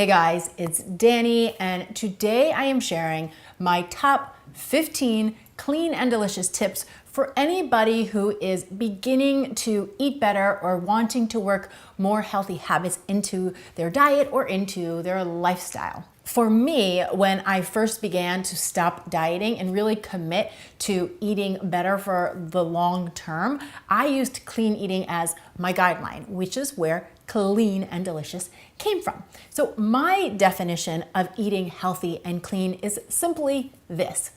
Hey guys, it's Danny, and today I am sharing my top 15 clean and delicious tips for anybody who is beginning to eat better or wanting to work more healthy habits into their diet or into their lifestyle. For me, when I first began to stop dieting and really commit to eating better for the long term, I used clean eating as my guideline, which is where clean and delicious came from. So my definition of eating healthy and clean is simply this: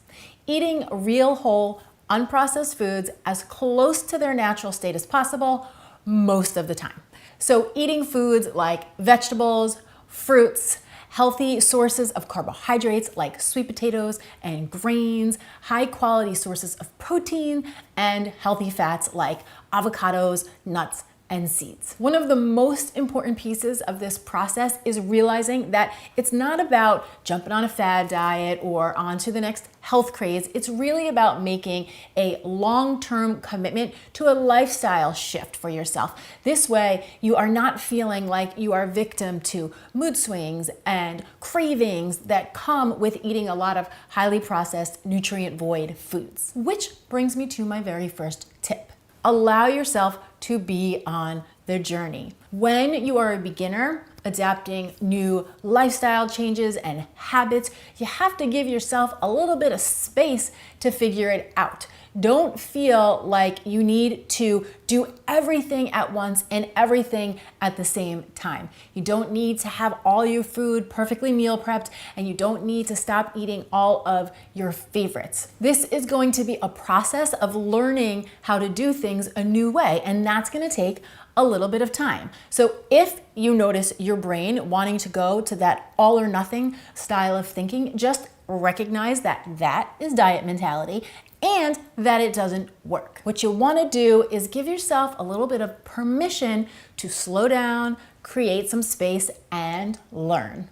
eating real, whole, unprocessed foods as close to their natural state as possible most of the time. So eating foods like vegetables, fruits, healthy sources of carbohydrates like sweet potatoes and grains, high quality sources of protein, and healthy fats like avocados, nuts, and seeds. One of the most important pieces of this process is realizing that it's not about jumping on a fad diet or onto the next health craze. It's really about making a long-term commitment to a lifestyle shift for yourself. This way, you are not feeling like you are victim to mood swings and cravings that come with eating a lot of highly processed, nutrient-void foods. Which brings me to my very first tip. Allow yourself to be on the journey. When you are a beginner adapting new lifestyle changes and habits, you have to give yourself a little bit of space to figure it out. Don't feel like you need to do everything at once and everything at the same time. You don't need to have all your food perfectly meal prepped, and you don't need to stop eating all of your favorites. This is going to be a process of learning how to do things a new way, and that's going to take a little bit of time. So if you notice your brain wanting to go to that all or nothing style of thinking, just recognize that that is diet mentality and that it doesn't work. What you want to do is give yourself a little bit of permission to slow down, create some space, and learn.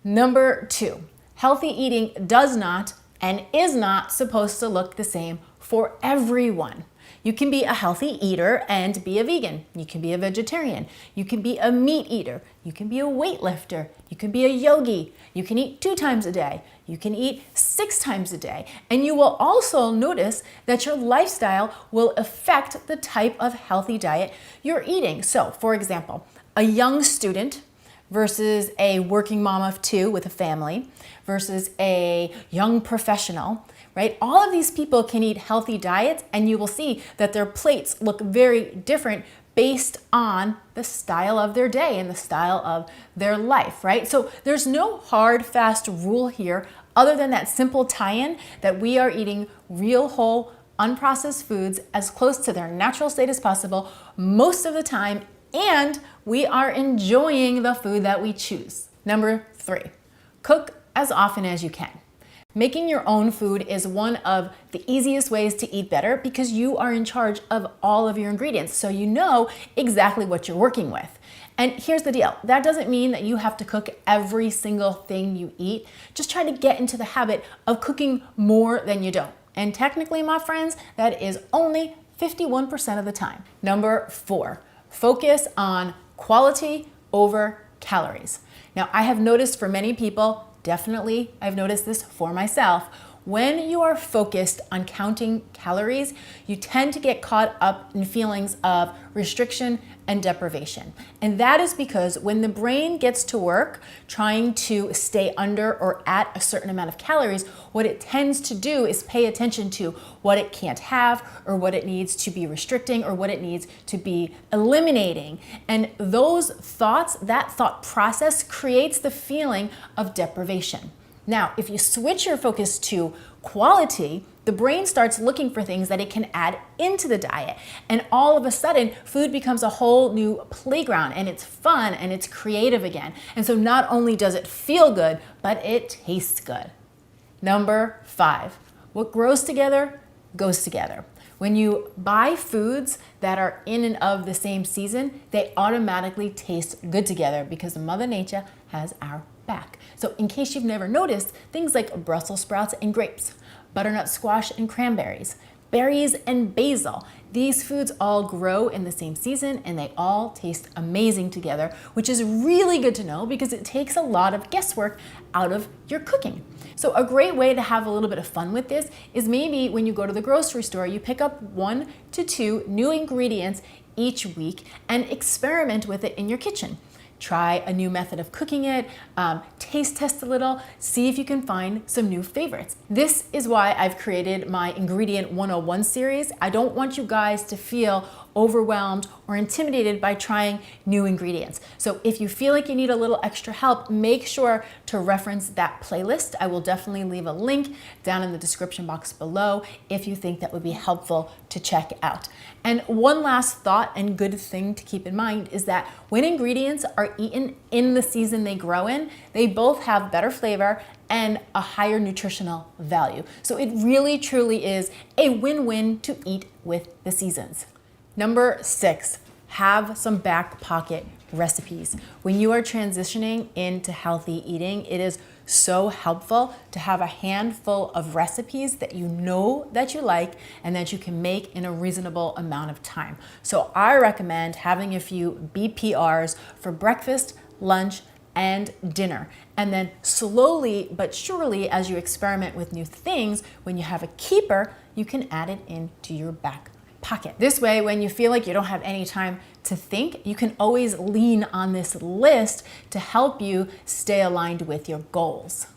Number 2, healthy eating does not and is not supposed to look the same for everyone. You can be a healthy eater and be a vegan. You can be a vegetarian. You can be a meat eater. You can be a weightlifter. You can be a yogi. You can eat 2 times a day. You can eat 6 times a day. And you will also notice that your lifestyle will affect the type of healthy diet you're eating. So, for example, a young student versus a working mom of 2 with a family versus a young professional, right? All of these people can eat healthy diets, and you will see that their plates look very different based on the style of their day and the style of their life, right? So there's no hard, fast rule here other than that simple tie-in that we are eating real, whole, unprocessed foods as close to their natural state as possible most of the time, and we are enjoying the food that we choose. Number 3, cook as often as you can. Making your own food is one of the easiest ways to eat better because you are in charge of all of your ingredients, so you know exactly what you're working with. And here's the deal. That doesn't mean that you have to cook every single thing you eat. Just try to get into the habit of cooking more than you don't. And technically, my friends, that is only 51% of the time. Number 4, focus on quality over calories. Now, I have noticed for many people, definitely, I've noticed this for myself. When you are focused on counting calories, you tend to get caught up in feelings of restriction and deprivation. And that is because when the brain gets to work trying to stay under or at a certain amount of calories, what it tends to do is pay attention to what it can't have or what it needs to be restricting or what it needs to be eliminating. And those thoughts, that thought process creates the feeling of deprivation. Now, if you switch your focus to quality, the brain starts looking for things that it can add into the diet. And all of a sudden, food becomes a whole new playground, and it's fun and it's creative again. And so not only does it feel good, but it tastes good. Number 5, what grows together goes together. When you buy foods that are in and of the same season, they automatically taste good together because Mother Nature has our back. So in case you've never noticed, things like Brussels sprouts and grapes, butternut squash and cranberries, berries and basil. These foods all grow in the same season and they all taste amazing together, which is really good to know because it takes a lot of guesswork out of your cooking. So a great way to have a little bit of fun with this is maybe when you go to the grocery store, you pick up 1 to 2 new ingredients each week and experiment with it in your kitchen. Try a new method of cooking it, taste test a little, see if you can find some new favorites. This is why I've created my Ingredient 101 series. I don't want you guys to feel overwhelmed or intimidated by trying new ingredients. So if you feel like you need a little extra help, make sure to reference that playlist. I will definitely leave a link down in the description box below if you think that would be helpful to check out. And one last thought and good thing to keep in mind is that when ingredients are eaten in the season they grow in, they both have better flavor and a higher nutritional value. So it really truly is a win-win to eat with the seasons. Number 6, have some back pocket recipes. When you are transitioning into healthy eating, it is so helpful to have a handful of recipes that you know that you like and that you can make in a reasonable amount of time. So I recommend having a few BPRs for breakfast, lunch, and dinner. And then slowly but surely, as you experiment with new things, when you have a keeper, you can add it into your back pocket. This way, when you feel like you don't have any time to think, you can always lean on this list to help you stay aligned with your goals.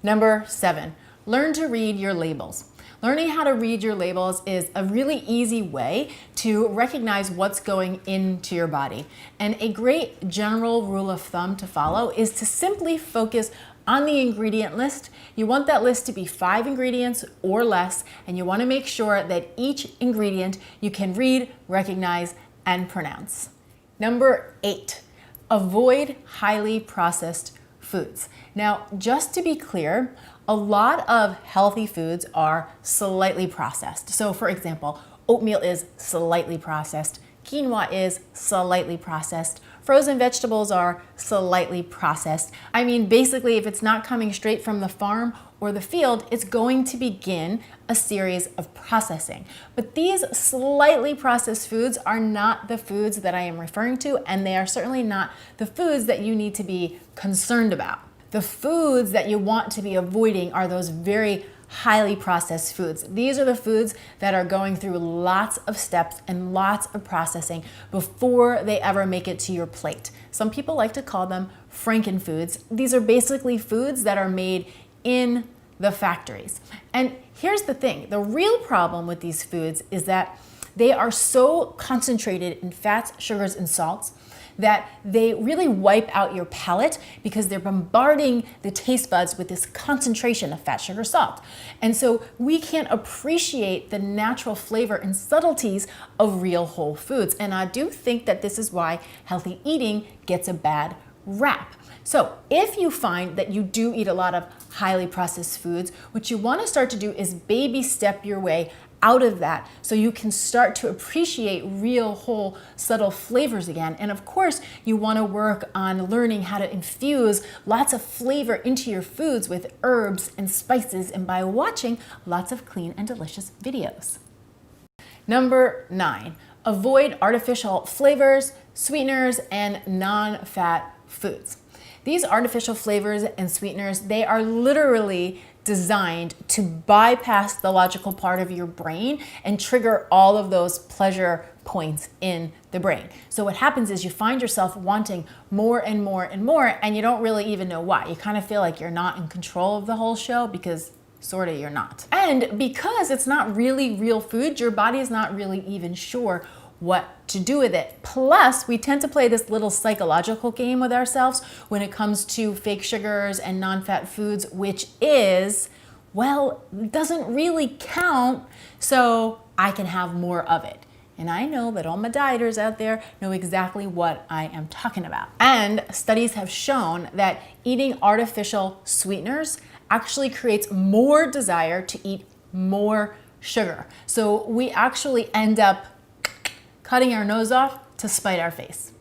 Number 7, learn to read your labels. Learning how to read your labels is a really easy way to recognize what's going into your body. And a great general rule of thumb to follow is to simply focus on the ingredient list. You want that list to be 5 ingredients or less, and you want to make sure that each ingredient you can read, recognize, and pronounce. Number 8, avoid highly processed foods. Now, just to be clear, a lot of healthy foods are slightly processed. So for example, oatmeal is slightly processed, quinoa is slightly processed, frozen vegetables are slightly processed. I mean, basically, if it's not coming straight from the farm or the field, it's going to begin a series of processing. But these slightly processed foods are not the foods that I am referring to, and they are certainly not the foods that you need to be concerned about. The foods that you want to be avoiding are those very highly processed foods. These are the foods that are going through lots of steps and lots of processing before they ever make it to your plate. Some people like to call them frankenfoods. These are basically foods that are made in the factories. And here's the thing, the real problem with these foods is that they are so concentrated in fats, sugars, and salts that they really wipe out your palate because they're bombarding the taste buds with this concentration of fat, sugar, salt. And so we can't appreciate the natural flavor and subtleties of real whole foods. And I do think that this is why healthy eating gets a bad rap. So if you find that you do eat a lot of highly processed foods, what you want to start to do is baby step your way out of that so you can start to appreciate real whole subtle flavors again. And of course, you want to work on learning how to infuse lots of flavor into your foods with herbs and spices and by watching lots of clean and delicious videos. Number 9, avoid artificial flavors, sweeteners, and non-fat foods. These artificial flavors and sweeteners, they are literally designed to bypass the logical part of your brain and trigger all of those pleasure points in the brain. So what happens is you find yourself wanting more and more and more, and you don't really even know why. You kind of feel like you're not in control of the whole show because sort of you're not. And because it's not really real food, your body is not really even sure what to do with it. Plus, we tend to play this little psychological game with ourselves when it comes to fake sugars and non-fat foods, which is, well, it doesn't really count, so I can have more of it. And I know that all my dieters out there know exactly what I am talking about. And studies have shown that eating artificial sweeteners actually creates more desire to eat more sugar. So we actually end up cutting our nose off to spite our face.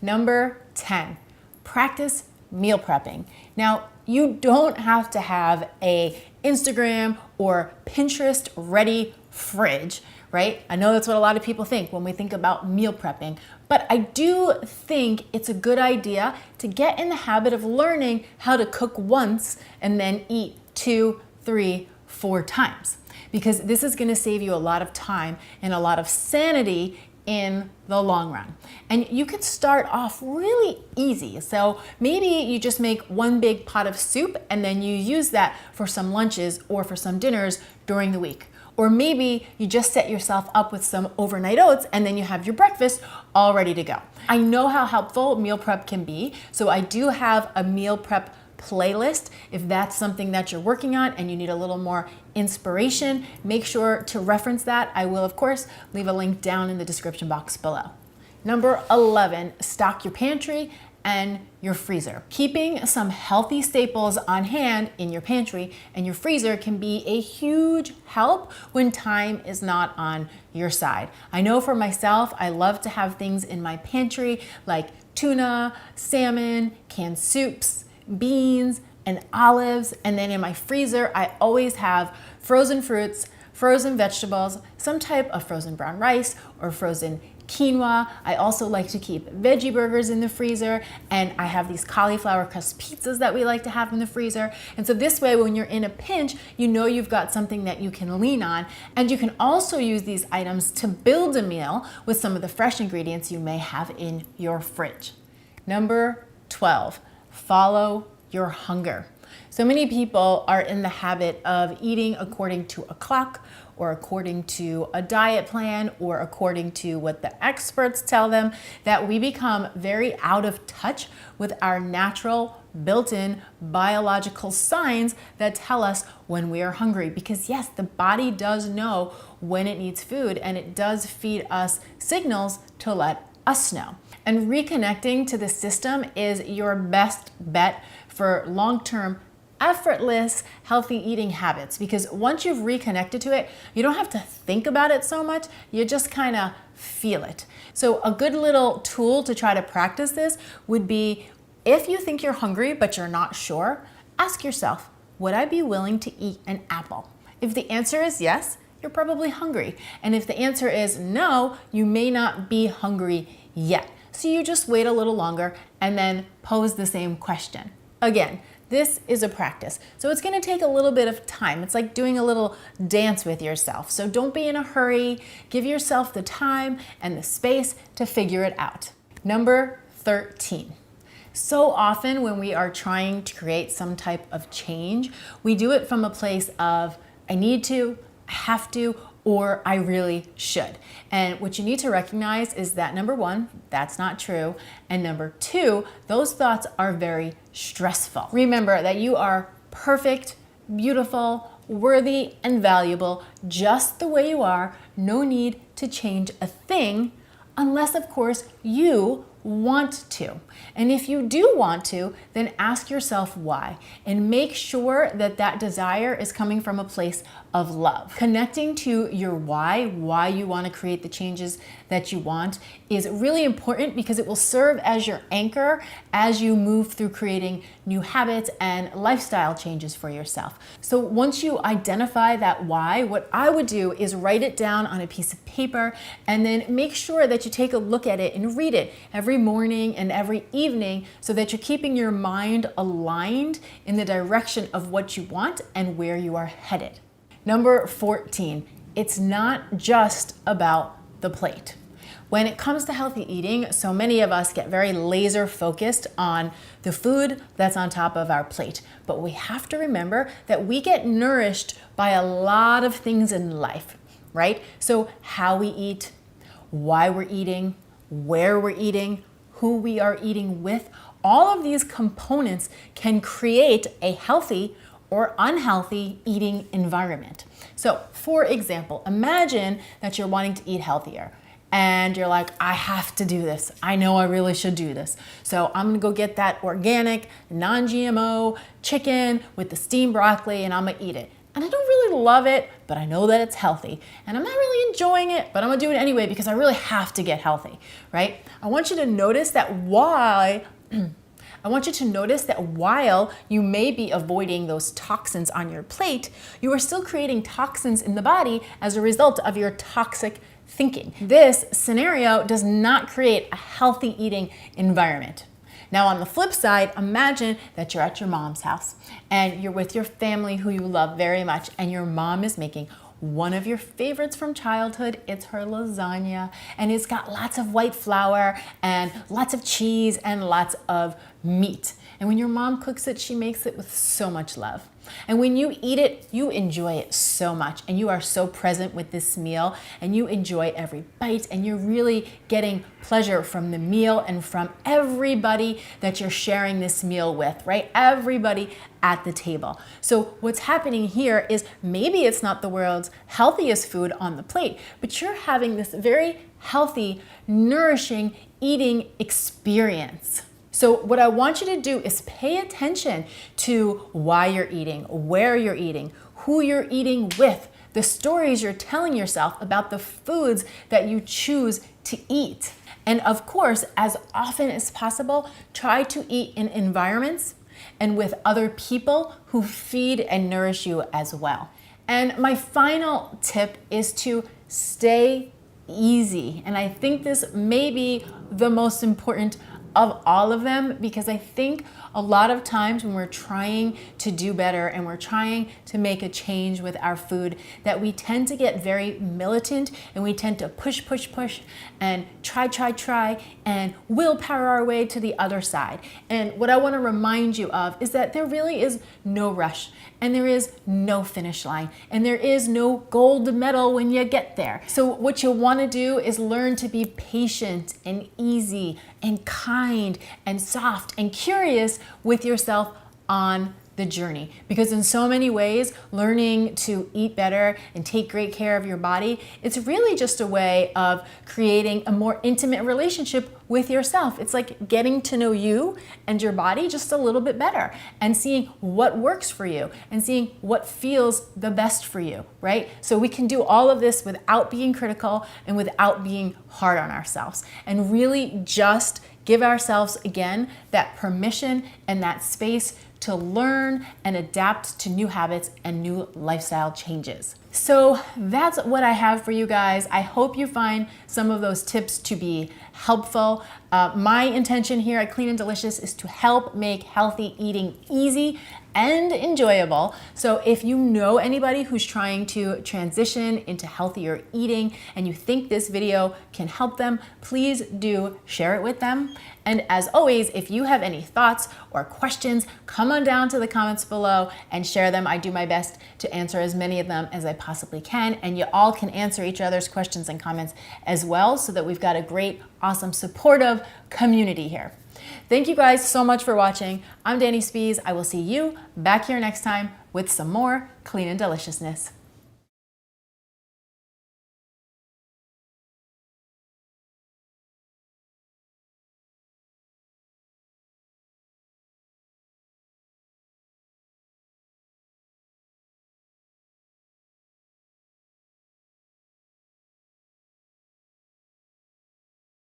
Number 10, practice meal prepping. Now, You don't have to have a Instagram or Pinterest ready fridge, right? I know that's what a lot of people think when we think about meal prepping, but I do think it's a good idea to get in the habit of learning how to cook once and then eat 2, 3, 4 times, because this is going to save you a lot of time and a lot of sanity in the long run. And you can start off really easy. So maybe you just make one big pot of soup and then you use that for some lunches or for some dinners during the week. Or maybe you just set yourself up with some overnight oats and then you have your breakfast all ready to go. I know how helpful meal prep can be, so I do have a meal prep playlist. If that's something that you're working on and you need a little more inspiration, make sure to reference that. I will, of course, leave a link down in the description box below. Number 11, stock your pantry and your freezer. Keeping some healthy staples on hand in your pantry and your freezer can be a huge help when time is not on your side. I know for myself, I love to have things in my pantry like tuna, salmon, canned soups, beans, and olives. And then in my freezer, I always have frozen fruits, frozen vegetables, some type of frozen brown rice or frozen quinoa. I also like to keep veggie burgers in the freezer, and I have these cauliflower crust pizzas that we like to have in the freezer. And so this way, when you're in a pinch, you know you've got something that you can lean on, and you can also use these items to build a meal with some of the fresh ingredients you may have in your fridge. Number 12, follow your hunger. So many people are in the habit of eating according to a clock or according to a diet plan or according to what the experts tell them, that we become very out of touch with our natural built-in biological signs that tell us when we are hungry. Because yes, the body does know when it needs food, and it does feed us signals to let us know. And reconnecting to the system is your best bet for long-term effortless, healthy eating habits, because once you've reconnected to it, you don't have to think about it so much, you just kind of feel it. So a good little tool to try to practice this would be, if you think you're hungry but you're not sure, ask yourself, would I be willing to eat an apple? If the answer is yes, you're probably hungry. And if the answer is no, you may not be hungry yet. So you just wait a little longer and then pose the same question. Again, this is a practice, so it's going to take a little bit of time. It's like doing a little dance with yourself. So don't be in a hurry. Give yourself the time and the space to figure it out. Number 13. So often when we are trying to create some type of change, we do it from a place of, I need to, I have to, or I really should. And what you need to recognize is that number 1, that's not true. And number 2, those thoughts are very stressful. Remember that you are perfect, beautiful, worthy, and valuable just the way you are. No need to change a thing unless, of course, you want to. And if you do want to, then ask yourself why, and make sure that that desire is coming from a place of love. Connecting to your why you want to create the changes that you want, is really important, because it will serve as your anchor as you move through creating new habits and lifestyle changes for yourself. So once you identify that why, what I would do is write it down on a piece of paper, and then make sure that you take a look at it and read it every morning and every evening, so that you're keeping your mind aligned in the direction of what you want and where you are headed. Number 14, it's not just about the plate. When it comes to healthy eating, so many of us get very laser focused on the food that's on top of our plate. But we have to remember that we get nourished by a lot of things in life, right? So how we eat, why we're eating, where we're eating, who we are eating with, all of these components can create a healthy or unhealthy eating environment. So for example, imagine that you're wanting to eat healthier and you're like, I have to do this. I know I really should do this. So I'm gonna go get that organic, non-GMO chicken with the steamed broccoli, and I'm gonna eat it. And I don't really love it, but I know that it's healthy. And I'm not really enjoying it, but I'm gonna do it anyway because I really have to get healthy, right? I want you to notice that why I want you to notice that while you may be avoiding those toxins on your plate, you are still creating toxins in the body as a result of your toxic thinking. This scenario does not create a healthy eating environment. Now, on the flip side, imagine that you're at your mom's house and you're with your family who you love very much, and your mom is making one of your favorites from childhood. It's her lasagna, and it's got lots of white flour and lots of cheese and lots of meat. And when your mom cooks it, she makes it with so much love. And when you eat it, you enjoy it so much, and you are so present with this meal, and you enjoy every bite, and you're really getting pleasure from the meal and from everybody that you're sharing this meal with, right? Everybody at the table. So what's happening here is maybe it's not the world's healthiest food on the plate, but you're having this very healthy, nourishing eating experience. So what I want you to do is pay attention to why you're eating, where you're eating, who you're eating with, the stories you're telling yourself about the foods that you choose to eat. And of course, as often as possible, try to eat in environments and with other people who feed and nourish you as well. And my final tip is to stay easy. And I think this may be the most important of all of them, because I think a lot of times when we're trying to do better and we're trying to make a change with our food, that we tend to get very militant and we tend to push and try and willpower our way to the other side. And what I want to remind you of is that there really is no rush, and there is no finish line, and there is no gold medal when you get there. So what you want to do is learn to be patient and easy and kind and soft and curious with yourself on the journey. Because in so many ways, learning to eat better and take great care of your body, it's really just a way of creating a more intimate relationship with yourself. It's like getting to know you and your body just a little bit better, and seeing what works for you and seeing what feels the best for you, right? So we can do all of this without being critical and without being hard on ourselves, and really just give ourselves, again, that permission and that space to learn and adapt to new habits and new lifestyle changes. So that's what I have for you guys. I hope you find some of those tips to be helpful. My intention here at Clean and Delicious is to help make healthy eating easy and enjoyable. So if you know anybody who's trying to transition into healthier eating and you think this video can help them, please do share it with them. And as always, if you have any thoughts or questions, come on down to the comments below and share them. I do my best to answer as many of them as I possibly can, and you all can answer each other's questions and comments as well, so that we've got a great, awesome, supportive community here. Thank you guys so much for watching. I'm Dani Spies. I will see you back here next time with some more Clean and Deliciousness.